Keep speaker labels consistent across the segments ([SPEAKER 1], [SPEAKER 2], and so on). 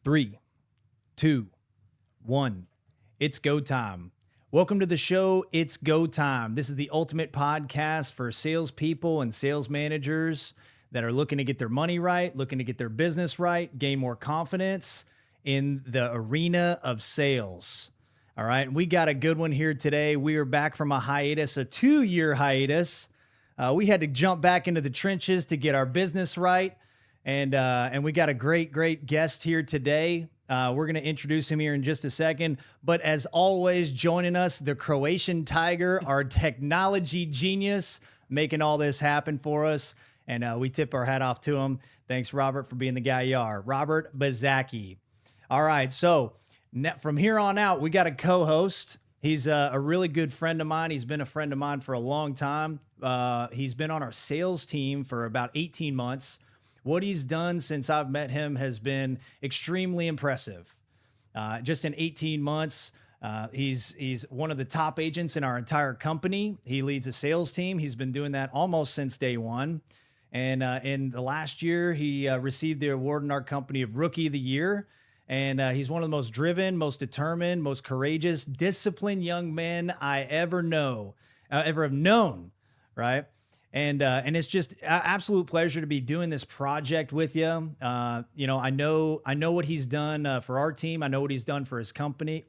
[SPEAKER 1] 3, 2, 1. It's go time. Welcome to the show. It's go time. This is the ultimate podcast for salespeople and sales managers that are looking to get their money right, looking to get their business right, gain more confidence in the arena of sales. All right. We got a good one here today. We are back from a hiatus, a 2-year hiatus. We had to jump back into the trenches to get our business right. And we got a great guest here today. We're going to introduce him here in just a second. But as always, joining us, the Croatian Tiger, our technology genius, making all this happen for us. And we tip our hat off to him. Thanks, Robert, for being the guy you are. Robert Bazzacki. All right. So from here on out, we got a co-host. He's a really good friend of mine. He's been a friend of mine for a long time. He's been on our sales team for about 18 months. What he's done since I've met him has been extremely impressive. Just in 18 months, he's one of the top agents in our entire company. He leads a sales team. He's been doing that almost since day one. And in the last year, he received the award in our company of Rookie of the Year. And he's one of the most driven, most determined, most courageous, disciplined young men I ever have known, right? And it's just an absolute pleasure to be doing this project with you. I know what he's done for our team. I know what he's done for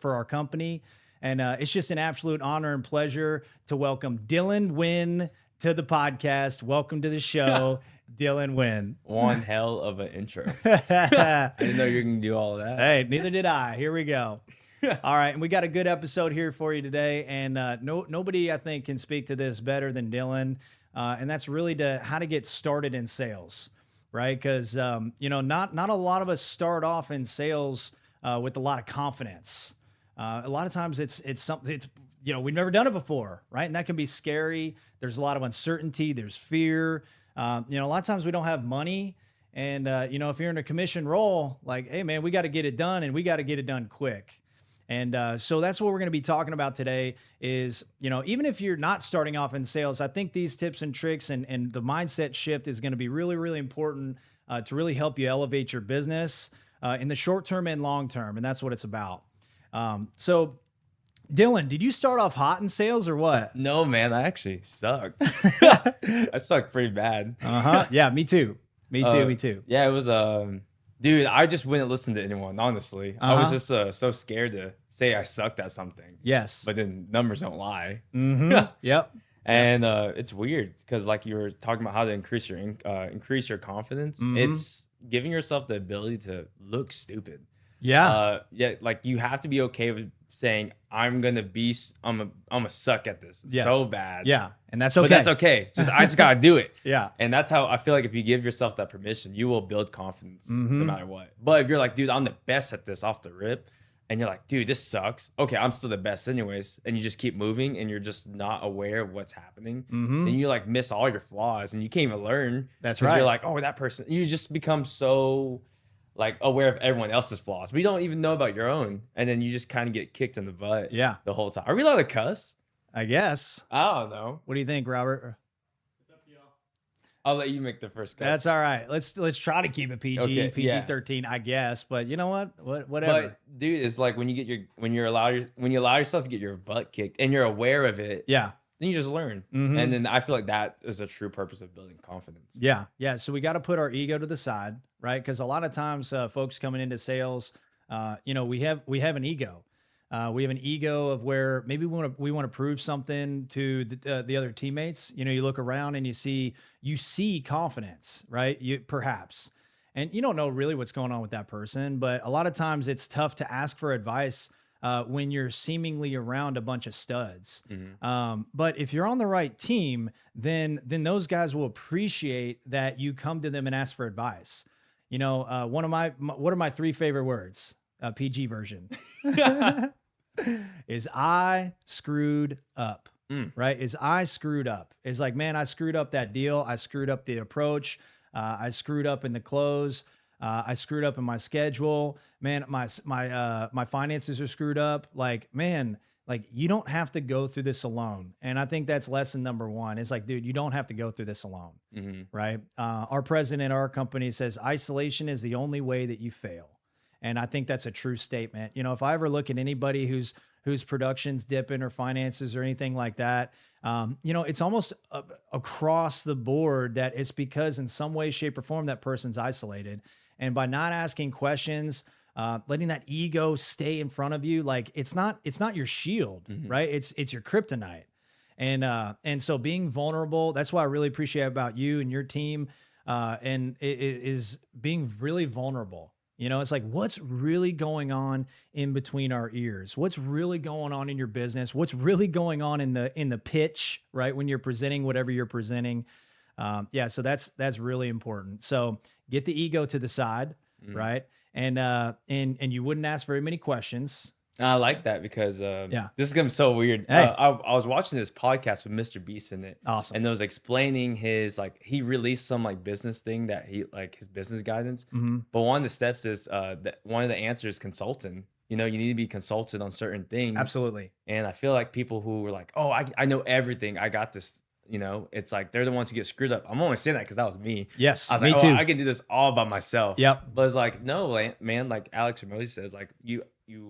[SPEAKER 1] our company. And it's just an absolute honor and pleasure to welcome Dylan Wynn to the podcast. Welcome to the show, Dylan Wynn.
[SPEAKER 2] One hell of an intro. I didn't know you were going to do all of that.
[SPEAKER 1] Hey, neither did I. Here we go. All right, and we got a good episode here for you today. And nobody, I think, can speak to this better than Dylan. And that's really how to get started in sales, right? Because, not a lot of us start off in sales with a lot of confidence. A lot of times it's something, we've never done it before, right? And that can be scary. There's a lot of uncertainty. There's fear. A lot of times we don't have money. And, if you're in a commission role, like, hey, man, we got to get it done and we got to get it done quick. And so that's what we're going to be talking about today is, even if you're not starting off in sales, I think these tips and tricks and the mindset shift is going to be really, really important to really help you elevate your business in the short term and long term. And that's what it's about. So Dylan, did you start off hot in sales or what?
[SPEAKER 2] No, man, I actually sucked. I sucked pretty bad.
[SPEAKER 1] Yeah, me too. Me too.
[SPEAKER 2] Yeah, it was, dude, I just wouldn't listen to anyone, honestly. I was just so scared to say I sucked at something.
[SPEAKER 1] Yes.
[SPEAKER 2] But then numbers don't lie.
[SPEAKER 1] Mm-hmm. Yep.
[SPEAKER 2] And it's weird because like you were talking about how to increase your confidence.
[SPEAKER 1] Mm-hmm.
[SPEAKER 2] It's giving yourself the ability to look stupid.
[SPEAKER 1] Yeah.
[SPEAKER 2] Like you have to be okay with saying I'm a suck at this so bad.
[SPEAKER 1] Yeah. And that's okay.
[SPEAKER 2] But that's okay. I just gotta do it.
[SPEAKER 1] Yeah.
[SPEAKER 2] And that's how I feel like if you give yourself that permission, you will build confidence no matter what. But if you're like, dude, I'm the best at this off the rip, and you're like, dude, this sucks. Okay, I'm still the best anyways. And you just keep moving and you're just not aware of what's happening. Then you like miss all your flaws and you can't even learn.
[SPEAKER 1] That's right.
[SPEAKER 2] You're like, oh, that person. You just become so like aware of everyone else's flaws, but you don't even know about your own. And then you just kind of get kicked in the butt the whole time. Are we allowed to cuss?
[SPEAKER 1] I guess.
[SPEAKER 2] I don't know.
[SPEAKER 1] What do you think, Robert?
[SPEAKER 2] It's up to y'all. I'll let you make the first cuss.
[SPEAKER 1] That's all right. Let's try to keep it PG,
[SPEAKER 2] okay,
[SPEAKER 1] PG-13, I guess. But you know what? Whatever.
[SPEAKER 2] But dude, it's like when you allow yourself to get your butt kicked and you're aware of it.
[SPEAKER 1] Yeah.
[SPEAKER 2] Then you just learn. And then I feel like that is a true purpose of building confidence.
[SPEAKER 1] Yeah. Yeah. So we got to put our ego to the side, right? Because a lot of times folks coming into sales, we have an ego. We have an ego of where maybe we want to prove something to the other teammates. You look around and you see confidence, right? Perhaps, and you don't know really what's going on with that person. But a lot of times it's tough to ask for advice when you're seemingly around a bunch of studs. But if you're on the right team, then those guys will appreciate that you come to them and ask for advice. What are my 3 favorite words? PG version. Is I screwed up, right? Is I screwed up? Is like, man, I screwed up that deal. I screwed up the approach. I screwed up in the close. I screwed up in my schedule. Man, my finances are screwed up. Like, man, like you don't have to go through this alone. And I think that's lesson number 1. It's like, dude, you don't have to go through this alone, right? Our president at our company says isolation is the only way that you fail. And I think that's a true statement. You know, if I ever look at anybody whose production's dipping or finances or anything like that, you know, it's almost across the board that it's because in some way, shape, or form that person's isolated. And by not asking questions, letting that ego stay in front of you, like it's not your shield, right? It's your kryptonite. And so being vulnerable, that's why I really appreciate about you and your team, and it is being really vulnerable. You know, it's like, what's really going on in between our ears? What's really going on in your business? What's really going on in the pitch, right? When you're presenting whatever you're presenting. Yeah. So that's really important. So get the ego to the side, right? And you wouldn't ask very many questions.
[SPEAKER 2] I like that because
[SPEAKER 1] Yeah.
[SPEAKER 2] this is gonna be so weird.
[SPEAKER 1] Hey.
[SPEAKER 2] I was watching this podcast with Mr. Beast in it.
[SPEAKER 1] Awesome.
[SPEAKER 2] And it was explaining his, like, he released some like business thing that he, like, his business guidance. But one of the steps is that one of the answers, consulting. You know, you need to be consulted on certain things.
[SPEAKER 1] Absolutely.
[SPEAKER 2] And I feel like people who were like, oh, I know everything, I got this. You know, it's like they're the ones who get screwed up. I'm only saying that because that was me.
[SPEAKER 1] Yes,
[SPEAKER 2] I was
[SPEAKER 1] me
[SPEAKER 2] like,
[SPEAKER 1] too.
[SPEAKER 2] oh, I can do this all by myself.
[SPEAKER 1] Yep.
[SPEAKER 2] But it's like, no, man, like Alex Ramosi says, like you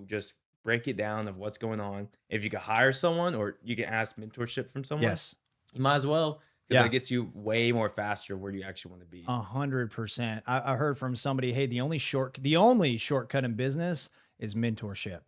[SPEAKER 2] just break it down of what's going on. If you could hire someone or you can ask mentorship from someone,
[SPEAKER 1] Yes.
[SPEAKER 2] you might as well, because
[SPEAKER 1] Yeah.
[SPEAKER 2] it gets you way more faster where you actually want to be.
[SPEAKER 1] 100%. I heard from somebody, hey, the only shortcut in business is mentorship,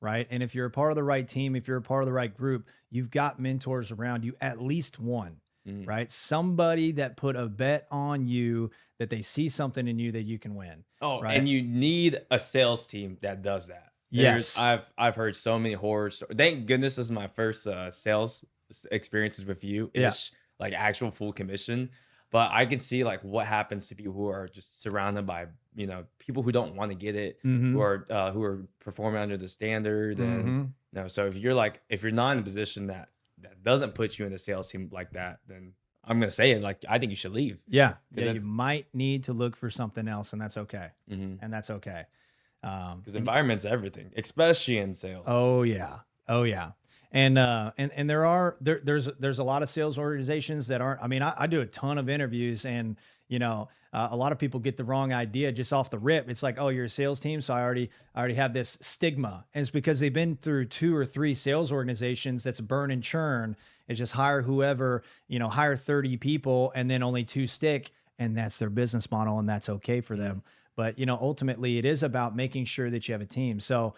[SPEAKER 1] right? And if you're a part of the right team, if you're a part of the right group, you've got mentors around you, at least one, right? Somebody that put a bet on you, that they see something in you that you can win.
[SPEAKER 2] Oh,
[SPEAKER 1] right?
[SPEAKER 2] And you need a sales team that does that.
[SPEAKER 1] Yes.
[SPEAKER 2] I've heard so many horror stories. Thank goodness this is my first sales experiences with you. It's like actual full commission. But I can see like what happens to people who are just surrounded by, you know, people who don't want to get it, who are performing under the standard. And you know, so if you're not in a position that doesn't put you in a sales team like that, then I'm gonna say it, like, I think you should leave.
[SPEAKER 1] Yeah. You might need to look for something else, and that's okay. And that's okay.
[SPEAKER 2] Because environment's everything, especially in sales.
[SPEAKER 1] Oh yeah. And there's a lot of sales organizations that aren't. I mean, I do a ton of interviews, and you know, a lot of people get the wrong idea just off the rip. It's like, oh, you're a sales team, so I already have this stigma, and it's because they've been through 2 or 3 sales organizations. That's burn and churn. It's just hire whoever, you know, hire 30 people, and then only 2 stick, and that's their business model, and that's okay for them. But you know, ultimately, it is about making sure that you have a team. So.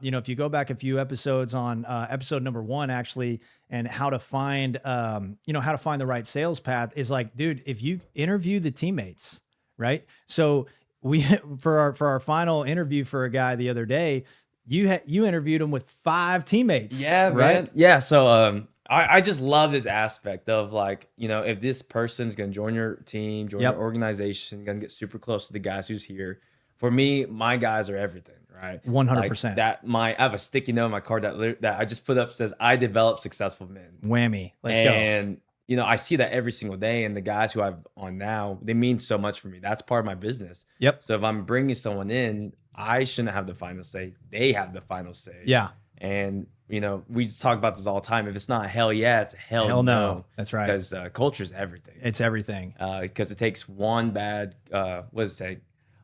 [SPEAKER 1] You know, if you go back a few episodes on episode number 1, actually, and how to find, how to find the right sales path is like, dude, if you interview the teammates, right? So we, for our final interview for a guy the other day, you interviewed him with 5 teammates.
[SPEAKER 2] Yeah,
[SPEAKER 1] right.
[SPEAKER 2] Man. Yeah. So, I just love this aspect of like, you know, if this person's going to join your team, join your organization, going to get super close to the guys who's here. For me, my guys are everything, right?
[SPEAKER 1] 100%.
[SPEAKER 2] Like I have a sticky note on my card that I just put up, says, I develop successful men.
[SPEAKER 1] Whammy. Let's go.
[SPEAKER 2] And, you know, I see that every single day. And the guys who I've on now, they mean so much for me. That's part of my business.
[SPEAKER 1] Yep.
[SPEAKER 2] So if I'm bringing someone in, I shouldn't have the final say. They have the final say.
[SPEAKER 1] Yeah.
[SPEAKER 2] And, you know, we just talk about this all the time. If it's not hell yeah, it's hell no.
[SPEAKER 1] That's right.
[SPEAKER 2] Because culture is everything.
[SPEAKER 1] It's everything.
[SPEAKER 2] Because it takes one bad, what does it say?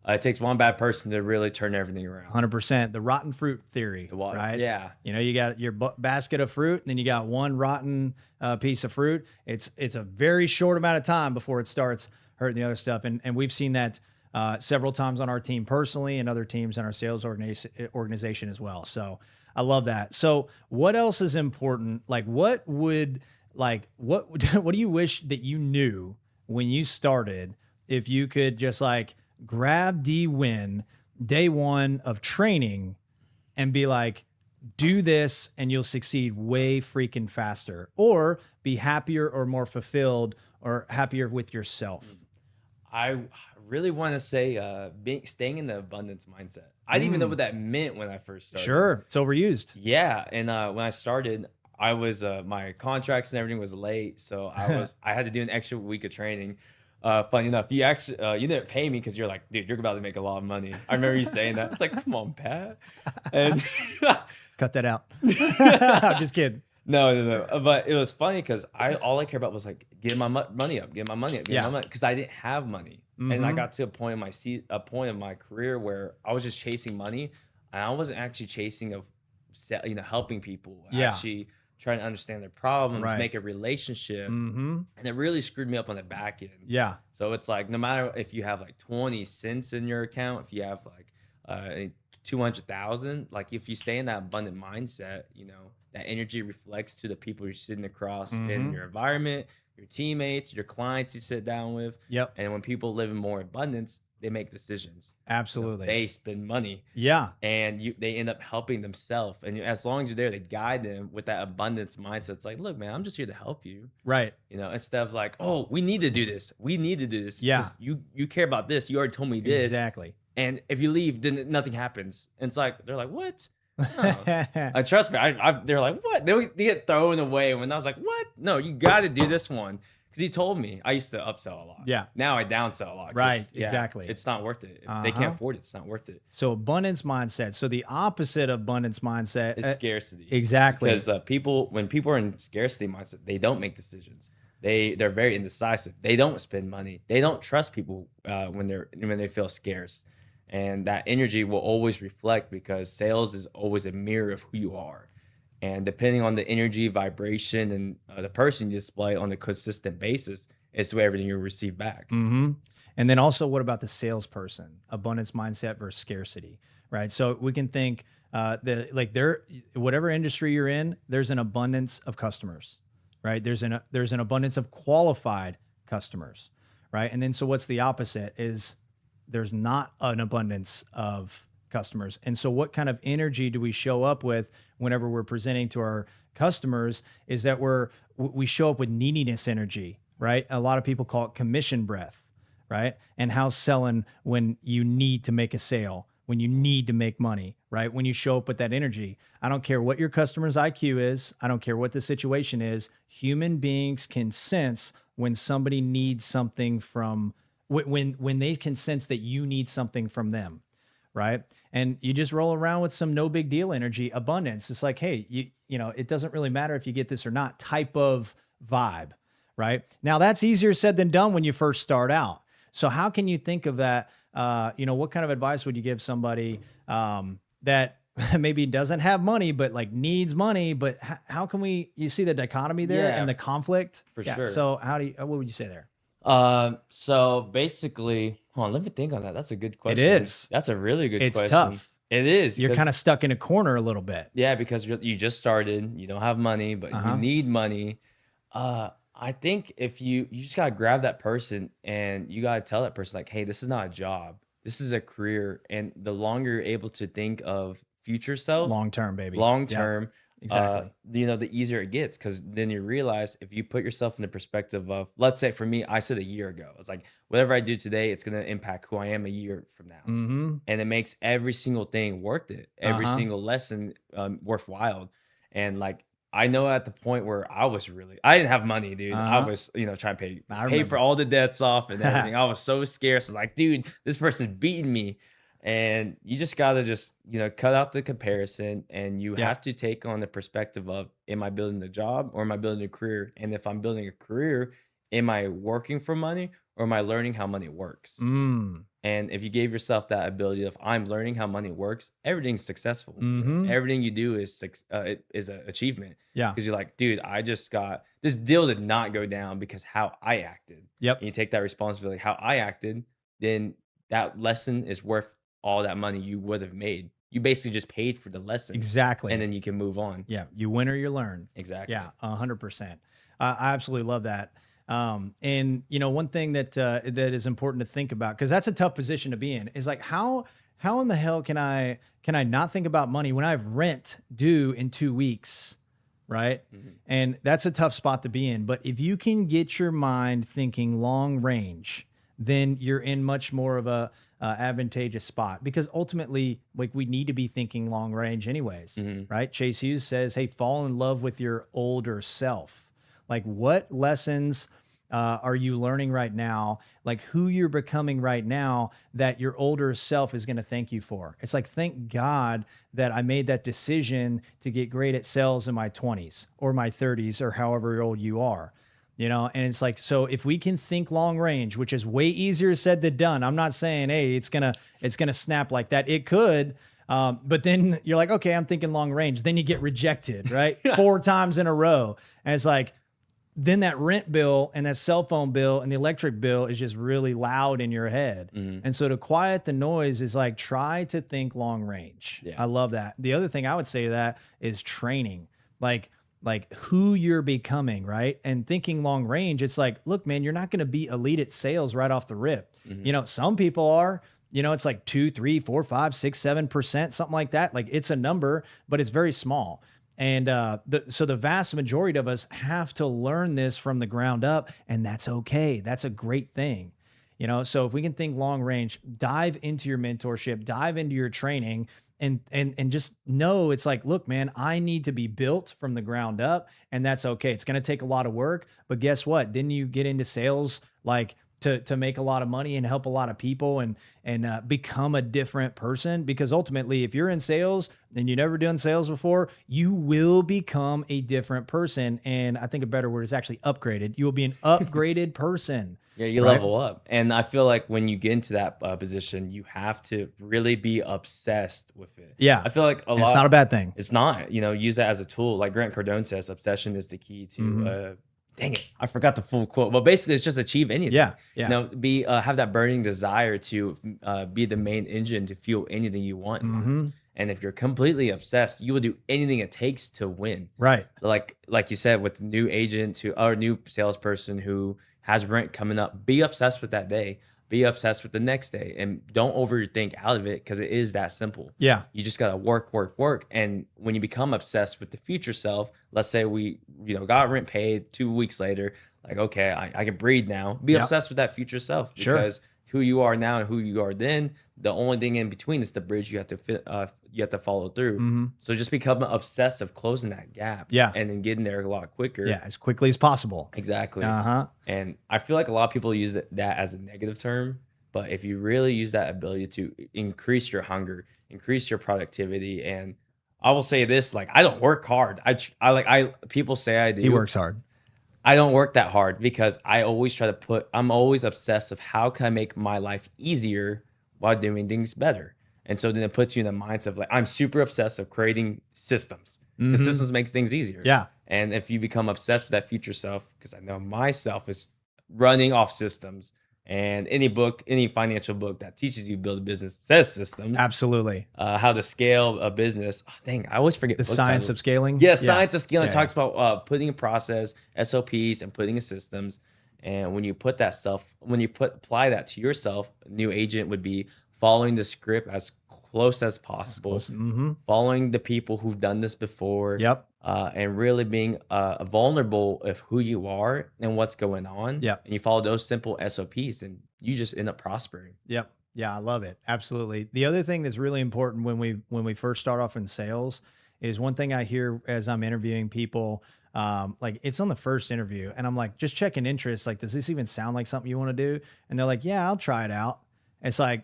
[SPEAKER 2] It takes one bad person to really turn everything around.
[SPEAKER 1] 100%. The rotten fruit theory, right?
[SPEAKER 2] Yeah.
[SPEAKER 1] You know, you got your basket of fruit, and then you got one rotten piece of fruit. It's a very short amount of time before it starts hurting the other stuff. And we've seen that several times on our team personally, and other teams in our sales organization as well. So I love that. So what else is important? Like what do you wish that you knew when you started, if you could just like grab D-Win day 1 of training and be like, do this and you'll succeed way freaking faster, or be happier or more fulfilled or happier with yourself?
[SPEAKER 2] I really want to say staying in the abundance mindset. I didn't even know what that meant when I first started.
[SPEAKER 1] Sure. It's overused.
[SPEAKER 2] Yeah. And when I started, I was my contracts and everything was late. So I had to do an extra week of training. Funny enough, you didn't pay me because you're like, dude, you're about to make a lot of money. I remember you saying that. It's like, come on, Pat. And
[SPEAKER 1] cut that out. I'm just kidding.
[SPEAKER 2] No. But it was funny because all I care about was like getting my money up, getting my money up, getting my money, because I didn't have money. And I got to a point in my career where I was just chasing money, and I wasn't actually chasing helping people,
[SPEAKER 1] Yeah.
[SPEAKER 2] actually trying to understand their problems,
[SPEAKER 1] Right.
[SPEAKER 2] make a relationship.
[SPEAKER 1] Mm-hmm.
[SPEAKER 2] And it really screwed me up on the back end.
[SPEAKER 1] Yeah.
[SPEAKER 2] So it's like, no matter if you have like 20 cents in your account, if you have like 200,000, like if you stay in that abundant mindset, that energy reflects to the people you're sitting across in your environment, your teammates, your clients you sit down with.
[SPEAKER 1] Yep.
[SPEAKER 2] And when people live in more abundance, they make decisions.
[SPEAKER 1] Absolutely.
[SPEAKER 2] They spend money.
[SPEAKER 1] Yeah.
[SPEAKER 2] And they end up helping themselves. And as long as you're there, they guide them with that abundance mindset. It's like, look, man, I'm just here to help you.
[SPEAKER 1] Right.
[SPEAKER 2] Instead of like, oh, we need to do this. We need to do this.
[SPEAKER 1] Yeah.
[SPEAKER 2] 'Cause you care about this. You already told me this.
[SPEAKER 1] Exactly.
[SPEAKER 2] And if you leave, then nothing happens. And it's like, they're like, what? No. Trust me. They're like, what? They get thrown away when I was like, what? No, you got to do this one. Because he told me I used to upsell a lot.
[SPEAKER 1] Yeah.
[SPEAKER 2] Now I downsell a lot.
[SPEAKER 1] Right. Exactly.
[SPEAKER 2] It's not worth it. If they can't afford it, it's not worth it.
[SPEAKER 1] So abundance mindset. So the opposite of abundance mindset
[SPEAKER 2] is scarcity.
[SPEAKER 1] Exactly.
[SPEAKER 2] Because when people are in scarcity mindset, they don't make decisions. They're very indecisive. They don't spend money. They don't trust people when they feel scarce. And that energy will always reflect, because sales is always a mirror of who you are. And depending on the energy, vibration, and the person you display on a consistent basis, it's where everything you'll receive back.
[SPEAKER 1] Mm-hmm. And then also, what about the salesperson? Abundance mindset versus scarcity, right? So we can think whatever industry you're in, there's an abundance of customers, right? There's an abundance of qualified customers, right? And then so what's the opposite is there's not an abundance of customers. And so what kind of energy do we show up with whenever we're presenting to our customers? Is that we show up with neediness energy, right? A lot of people call it commission breath, right? And how's selling when you need to make a sale, when you need to make money, right? When you show up with that energy. I don't care what your customer's IQ is. I don't care what the situation is. Human beings can sense when somebody needs something from, when they can sense that you need something from them, right? And you just roll around with some no big deal energy, abundance. It's like, hey, it doesn't really matter if you get this or not type of vibe, right? Now that's easier said than done when you first start out. So how can you think of that? What kind of advice would you give somebody that maybe doesn't have money, but like needs money, but how can you see the dichotomy there and the conflict?
[SPEAKER 2] For sure.
[SPEAKER 1] So what would you say there?
[SPEAKER 2] So basically, hold on, let me think on that. That's a good question.
[SPEAKER 1] It is.
[SPEAKER 2] That's a really good question.
[SPEAKER 1] It's tough.
[SPEAKER 2] It is.
[SPEAKER 1] You're kind of stuck in a corner a little bit.
[SPEAKER 2] Yeah, because you just started, you don't have money, but you need money. I think if you just gotta grab that person and you gotta tell that person like, hey, this is not a job. This is a career. And the longer you're able to think of future self,
[SPEAKER 1] long term, baby.
[SPEAKER 2] Long term.
[SPEAKER 1] Exactly.
[SPEAKER 2] The easier it gets, because then you realize if you put yourself in the perspective of, let's say for me, I said a year ago, it's like whatever I do today, it's going to impact who I am a year from now.
[SPEAKER 1] Mm-hmm.
[SPEAKER 2] And it makes every single thing worth it, every single lesson worthwhile. And like, I know at the point where I didn't have money, dude. I was, trying to pay for all the debts off and everything. I was so scared. So like, dude, this person's beating me. And you just got to cut out the comparison, and you have to take on the perspective of, am I building a job or am I building a career? And if I'm building a career, am I working for money or am I learning how money works? And if you gave yourself that ability of, I'm learning how money works, everything's successful. Everything you do is an achievement. Yeah. Because you're like, dude, I just got, this deal did not go down because how I acted.
[SPEAKER 1] Yep.
[SPEAKER 2] And you take that responsibility, how I acted, then that lesson is worth all that money you would have made. You basically just paid for the lesson.
[SPEAKER 1] Exactly.
[SPEAKER 2] And then you can move on.
[SPEAKER 1] Yeah. You win or you learn.
[SPEAKER 2] Exactly.
[SPEAKER 1] Yeah. 100%. I absolutely love that. And one thing that is important to think about, because that's a tough position to be in, is like, how in the hell can I not think about money when I have rent due in 2 weeks? Right. And that's a tough spot to be in. But if you can get your mind thinking long range, then you're in much more of a advantageous spot, because ultimately, like, we need to be thinking long range anyways, right? Chase Hughes says, hey, fall in love with your older self. Like, what lessons are you learning right now? Like, who you're becoming right now that your older self is going to thank you for. It's like, thank God that I made that decision to get great at sales in my 20s or my 30s or however old you are. You know, and it's like, so if we can think long range, which is way easier said than done, I'm not saying, hey, it's gonna snap like that. It could, but then you're like, okay, I'm thinking long range. Then you get rejected, right? 4 times in a row. And it's like, then that rent bill and that cell phone bill and the electric bill is just really loud in your head. And so to quiet the noise is like, try to think long range.
[SPEAKER 2] Yeah.
[SPEAKER 1] I love that. The other thing I would say to that is training, like who you're becoming, right? And thinking long range, it's like, look, man, you're not going to be elite at sales right off the rip. You know, some people are, you know, it's like 2, 3, 4, 5, 6, 7%, something like that. Like it's a number, but it's very small. And so the vast majority of us have to learn this from the ground up, and that's okay. That's a great thing. You know, so if we can think long range, dive into your mentorship, dive into your training, and just know it's like, look, man, I need to be built from the ground up, and that's okay. It's going to take a lot of work, but guess what? Then you get into sales, like to make a lot of money and help a lot of people and become a different person. Because ultimately, if you're in sales and you've never done sales before, you will become a different person. And I think a better word is actually upgraded. You will be an upgraded person.
[SPEAKER 2] Yeah, you level up. And I feel like when you get into that position, you have to really be obsessed with it.
[SPEAKER 1] Yeah.
[SPEAKER 2] I feel like
[SPEAKER 1] It's not a bad thing.
[SPEAKER 2] It's not, you know, use that as a tool. Like Grant Cardone says, obsession is the key to, dang it, I forgot the full quote. But basically, it's just achieve anything.
[SPEAKER 1] Yeah.
[SPEAKER 2] You know, have that burning desire to be the main engine to fuel anything you want. And if you're completely obsessed, you will do anything it takes to win.
[SPEAKER 1] Right.
[SPEAKER 2] So like you said, with the new agent or new salesperson who has rent coming up, be obsessed with that day. Be obsessed with the next day, and don't overthink out of it, because it is that simple.
[SPEAKER 1] Yeah.
[SPEAKER 2] You just gotta work. And when you become obsessed with the future self, let's say we, you know, got rent paid 2 weeks later, like, okay, I can breathe now. Be obsessed with that future self, because who you are now and who you are then, the only thing in between is the bridge you have to follow through. So just become obsessed of closing that gap.
[SPEAKER 1] Yeah.
[SPEAKER 2] And then getting there a lot quicker.
[SPEAKER 1] Yeah. As quickly as possible.
[SPEAKER 2] Exactly.
[SPEAKER 1] And
[SPEAKER 2] I feel like a lot of people use that as a negative term, but if you really use that ability to increase your hunger, increase your productivity, and I will say this, like, I don't work hard. People say I do.
[SPEAKER 1] He works hard.
[SPEAKER 2] I don't work that hard, because I always I'm always obsessed of how can I make my life easier while doing things better. And so then it puts you in the mindset of like, I'm super obsessed of creating systems, because systems makes things easier.
[SPEAKER 1] Yeah.
[SPEAKER 2] And if you become obsessed with that future self, because I know myself is running off systems, and any financial book that teaches you to build a business says systems.
[SPEAKER 1] Absolutely.
[SPEAKER 2] How to scale a business. Oh, dang, I always forget
[SPEAKER 1] The science of scaling.
[SPEAKER 2] Yes, science of scaling talks about putting a process, SOPs, and putting in systems. And when you apply that to yourself, a new agent would be following the script as close as possible, following the people who've done this before.
[SPEAKER 1] Yep.
[SPEAKER 2] And really being vulnerable of who you are and what's going on.
[SPEAKER 1] Yep.
[SPEAKER 2] And you follow those simple SOPs, and you just end up prospering.
[SPEAKER 1] Yep. Yeah, I love it. Absolutely. The other thing that's really important when we first start off in sales is one thing I hear as I'm interviewing people, like it's on the first interview, and I'm like, just checking interest. Like, does this even sound like something you want to do? And they're like, yeah, I'll try it out. It's like,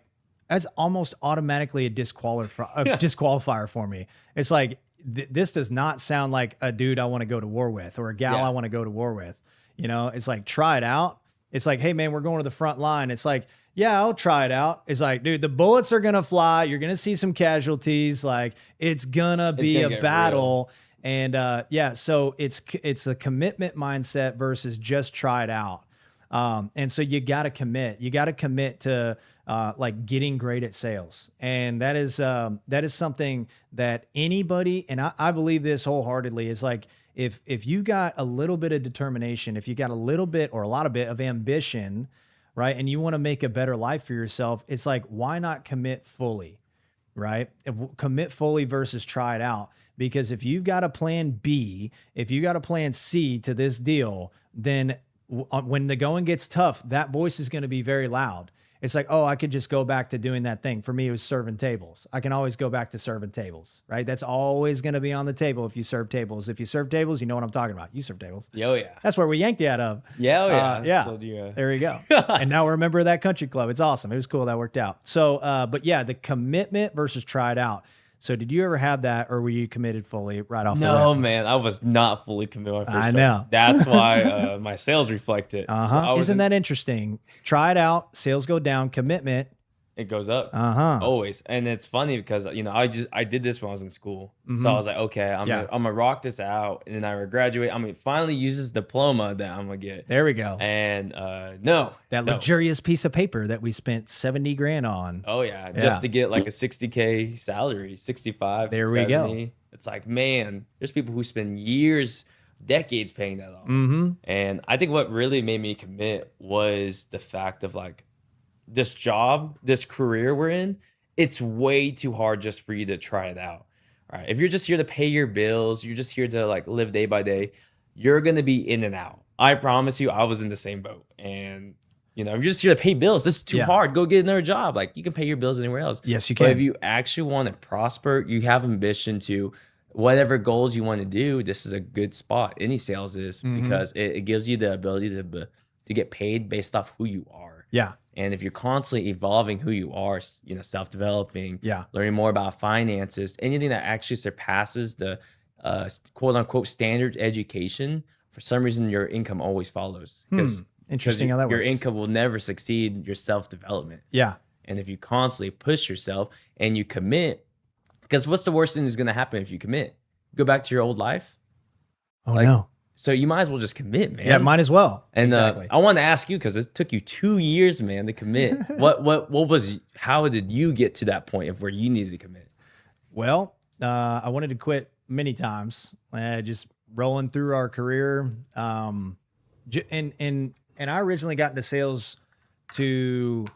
[SPEAKER 1] that's almost automatically a disqualifier for me. It's like, this does not sound like a dude I want to go to war with, or a gal I want to go to war with. You know, it's like, try it out. It's like, hey man, we're going to the front line. It's like, yeah, I'll try it out. It's like, dude, the bullets are going to fly. You're going to see some casualties. Like, it's going to be a battle. Real. And so it's the commitment mindset versus just try it out. And so you got to commit. You got to commit to like getting great at sales. And that is something that anybody, and I believe this wholeheartedly, is like, if you got a little bit of determination, if you got a little bit or a lot of bit of ambition, right, and you want to make a better life for yourself, it's like, why not commit fully, right? Commit fully versus try it out. Because if you've got a plan B, if you got a plan C to this deal, then when the going gets tough, that voice is going to be very loud. It's like, oh, I could just go back to doing that thing. For me, it was serving tables. I can always go back to serving tables, right? That's always going to be on the table if you serve tables. If you serve tables, you know what I'm talking about. You serve tables.
[SPEAKER 2] Oh, yeah.
[SPEAKER 1] That's where we yanked you out of.
[SPEAKER 2] Yeah,
[SPEAKER 1] yeah.
[SPEAKER 2] So
[SPEAKER 1] there you go. And now we're a member of that country club. It's awesome. It was cool. That worked out. So, but yeah, the commitment versus try it out. So did you ever have that, or were you committed fully right off the
[SPEAKER 2] No,
[SPEAKER 1] rip?
[SPEAKER 2] man, I was not fully committed when I first
[SPEAKER 1] I
[SPEAKER 2] started.
[SPEAKER 1] know.
[SPEAKER 2] That's why my sales reflect it. I was
[SPEAKER 1] Isn't that interesting? Try it out. Sales go down. Commitment.
[SPEAKER 2] It goes up
[SPEAKER 1] Uh-huh.
[SPEAKER 2] always, and it's funny because I did this when I was in school, so I was like, okay,
[SPEAKER 1] Yeah.
[SPEAKER 2] I'm gonna rock this out, and then I graduate. I'm gonna finally use this diploma that I'm gonna get,
[SPEAKER 1] There we go.
[SPEAKER 2] and no,
[SPEAKER 1] That
[SPEAKER 2] no.
[SPEAKER 1] luxurious piece of paper that we spent 70 grand on.
[SPEAKER 2] Oh yeah,
[SPEAKER 1] Yeah.
[SPEAKER 2] just to get like a 60K salary, 65,
[SPEAKER 1] There we go.
[SPEAKER 2] 70. It's like, man, there's people who spend years, decades paying that off. And I think what really made me commit was the fact of like this job, this career we're in, it's way too hard just for you to try it out. All right. If you're just here to pay your bills, you're just here to like live day by day, you're gonna be in and out. I promise you, I was in the same boat. And if you're just here to pay bills, this is too
[SPEAKER 1] Yeah.
[SPEAKER 2] hard. Go get another job. Like you can pay your bills anywhere else.
[SPEAKER 1] Yes, you
[SPEAKER 2] But
[SPEAKER 1] can.
[SPEAKER 2] if you actually want to prosper, you have ambition to whatever goals you want to do, this is a good spot. Any sales is because it gives you the ability to get paid based off who you are.
[SPEAKER 1] Yeah.
[SPEAKER 2] And if you're constantly evolving who you are, self-developing,
[SPEAKER 1] Yeah.
[SPEAKER 2] learning more about finances, anything that actually surpasses the quote unquote standard education, for some reason your income always follows. Because
[SPEAKER 1] Interesting how that
[SPEAKER 2] your
[SPEAKER 1] works.
[SPEAKER 2] income will never succeed your self-development.
[SPEAKER 1] Yeah.
[SPEAKER 2] And if you constantly push yourself and you commit, because what's the worst thing that's going to happen if you commit? Go back to your old life.
[SPEAKER 1] Oh, no.
[SPEAKER 2] So you might as well just commit, man.
[SPEAKER 1] Yeah, might as well.
[SPEAKER 2] And
[SPEAKER 1] exactly.
[SPEAKER 2] I want to ask you, because it took you 2 years, man, to commit. How did you get to that point of where you needed to commit?
[SPEAKER 1] Well, I wanted to quit many times. Just rolling through our career, and I originally got into sales to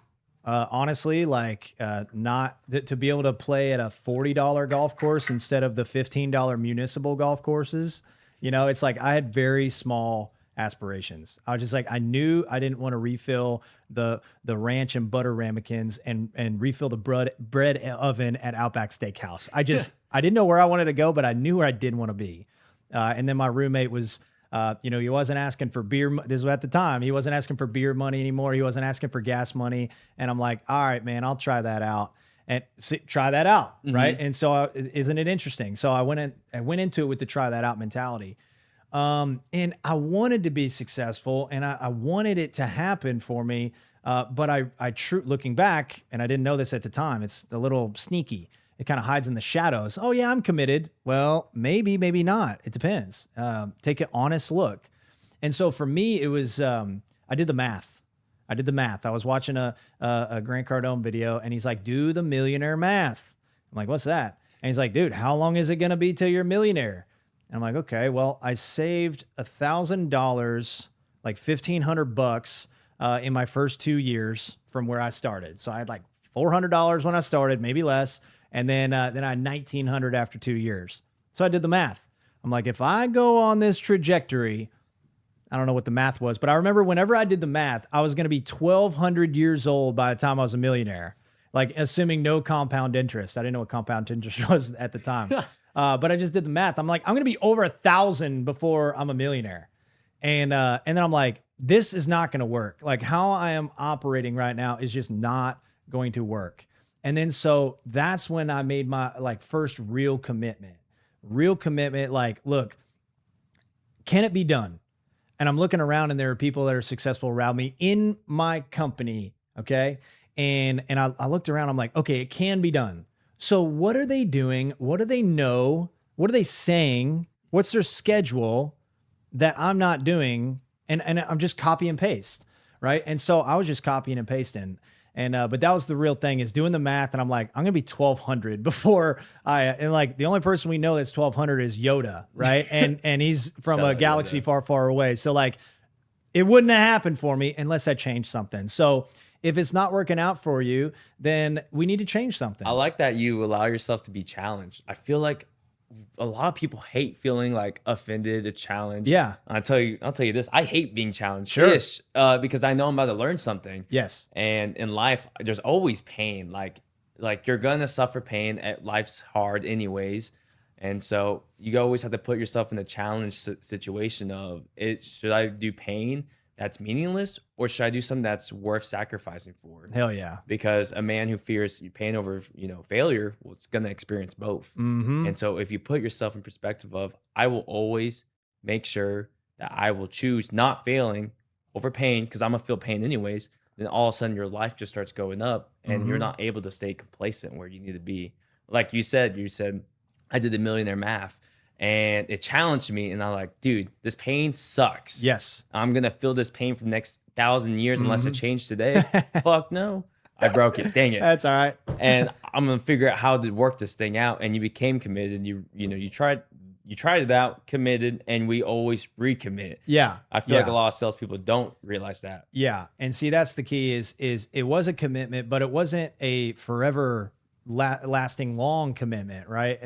[SPEAKER 1] honestly, like not to be able to play at a $40 golf course instead of the $15 municipal golf courses. It's like I had very small aspirations. I was just like, I knew I didn't want to refill the ranch and butter ramekins and refill the bread oven at Outback Steakhouse. I didn't know where I wanted to go, but I knew where I didn't want to be. And then my roommate was, he wasn't asking for beer. This was at the time. He wasn't asking for beer money anymore. He wasn't asking for gas money. And I'm like, all right, man, I'll try that out. And try that out, right? And so, isn't it interesting? So I went into it with the try that out mentality, and I wanted to be successful, and I wanted it to happen for me. But looking back, and I didn't know this at the time. It's a little sneaky. It kind of hides in the shadows. Oh yeah, I'm committed. Well, maybe not. It depends. Take an honest look. And so for me, it was I did the math. I was watching a Grant Cardone video, and he's like, do the millionaire math. I'm like, what's that? And he's like, dude, how long is it going to be till you're a millionaire? And I'm like, okay, well, I saved $1,000, like $1,500 in my first 2 years from where I started. So I had like $400 when I started, maybe less. And then I had $1,900 after 2 years. So I did the math. I'm like, if I go on this trajectory, I don't know what the math was, but I remember whenever I did the math, I was going to be 1,200 years old by the time I was a millionaire, like assuming no compound interest. I didn't know what compound interest was at the time, but I just did the math. I'm like, I'm going to be over 1,000 before I'm a millionaire. And then I'm like, this is not going to work. Like how I am operating right now is just not going to work. And then, so that's when I made my like first real commitment, like, look, can it be done? And I'm looking around and there are people that are successful around me in my company. Okay. And I looked around, I'm like, okay, it can be done. So what are they doing? What do they know? What are they saying? What's their schedule that I'm not doing? And I'm just copy and paste. Right. And so I was just copying and pasting. And, but that was the real thing, is doing the math. And I'm like, I'm going to be 1,200 before and like the only person we know that's 1,200 is Yoda. Right. And he's from a galaxy far, far away. So like it wouldn't have happened for me unless I changed something. So if it's not working out for you, then we need to change something.
[SPEAKER 2] I like that you allow yourself to be challenged. I feel like a lot of people hate feeling like offended, a challenge.
[SPEAKER 1] Yeah.
[SPEAKER 2] I'll tell you this. I hate being challenged.
[SPEAKER 1] Sure.
[SPEAKER 2] Because I know I'm about to learn something.
[SPEAKER 1] Yes.
[SPEAKER 2] And in life, there's always pain. Like you're gonna suffer pain. Life's hard anyways. And so you always have to put yourself in the challenge situation of it. Should I do pain that's meaningless, or should I do something that's worth sacrificing for?
[SPEAKER 1] Hell yeah.
[SPEAKER 2] Because a man who fears pain over, failure, well, it's gonna experience both.
[SPEAKER 1] Mm-hmm.
[SPEAKER 2] And so if you put yourself in perspective of, I will always make sure that I will choose not failing over pain, because I'm gonna feel pain anyways, then all of a sudden your life just starts going up and you're not able to stay complacent where you need to be. Like you said, I did the millionaire math and it challenged me, and I'm like, dude, this pain sucks.
[SPEAKER 1] Yes.
[SPEAKER 2] I'm gonna feel this pain for the next 1,000 years unless I change today. Fuck no. I broke it. Dang it.
[SPEAKER 1] That's all right.
[SPEAKER 2] And I'm gonna figure out how to work this thing out. And you became committed. You tried it out, committed, and we always recommit.
[SPEAKER 1] Yeah.
[SPEAKER 2] I feel like a lot of salespeople don't realize that.
[SPEAKER 1] Yeah. And see, that's the key is it was a commitment, but it wasn't a forever lasting long commitment, right?